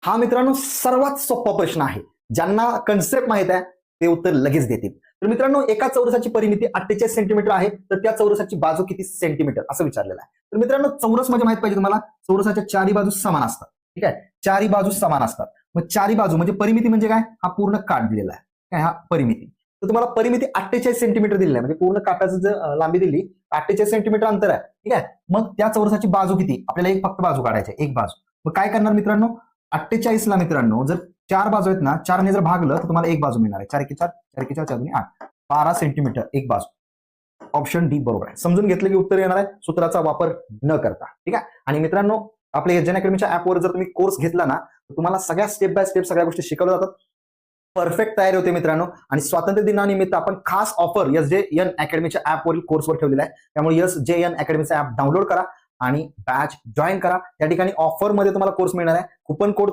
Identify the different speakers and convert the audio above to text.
Speaker 1: हा मित्रांनो सर्वात सोपा प्रश्न आहे. ज्यांना कन्सेप्ट माहित आहे ते उत्तर लगेच देतील. तर मित्रांनो, एका चौरसाची परिमिती 48 सेंटीमीटर आहे, तर त्या चौरसाची बाजू किती सेंटीमीटर असं विचारलेलं आहे. तर मित्रांनो, चौरस म्हणजे माहित पाहिजे तुम्हाला, चौरसाच्या चारही बाजू समान असतात. ठीक आहे, चारही बाजू समान असतात. मग चारही बाजू म्हणजे परिमिती म्हणजे काय, हा पूर्ण काठ दिलेला आहे काय, हा परिमिती. तर तुम्हाला परिमिती 48 सेंटीमीटर दिलेला आहे, म्हणजे पूर्ण काठाची जर लांबी दिली 48 सेंटीमीटर अंतर आहे. ठीक आहे, मग त्या चौरसाची बाजू किती, आपल्याला एक फक्त बाजू काढायची आहे, एक बाजू. मग काय करणार मित्रांनो, 48 ला मित्रांनो जर चार बाजू आहेत ना, चारने जर भागलं तर तुम्हाला एक बाजू मिळणार आहे. 4 एके 4, 4 एके 4, 4 दुनी 8, 12 सेंटीमीटर एक बाजू. ऑप्शन डी बरोबर आहे. समजून घेतलं की उत्तर येणार आहे सूत्राचा वापर न करता. ठीक आहे, आणि मित्रांनो, आपल्या एजन अकॅडमीच्या ऍपवर जर तुम्ही कोर्स घेतला ना, तर तुम्हाला सगळ्या स्टेप बाय स्टेप सगळ्या गोष्टी शिकवल्या जातात. परफेक्ट तयारी होते मित्रांनो. आणि स्वातंत्र्य दिनानिमित्त आपण खास ऑफर SJN अकॅडमीच्या ऍपवरील कोर्सवर ठेवलेला आहे. त्यामुळे SJN अकॅडमीचा ऍप डाउनलोड करा आणि बॅच जॉईन करा. त्या ठिकाणी ऑफर मध्ये तुम्हाला कोर्स मिळणार आहे. Coupon code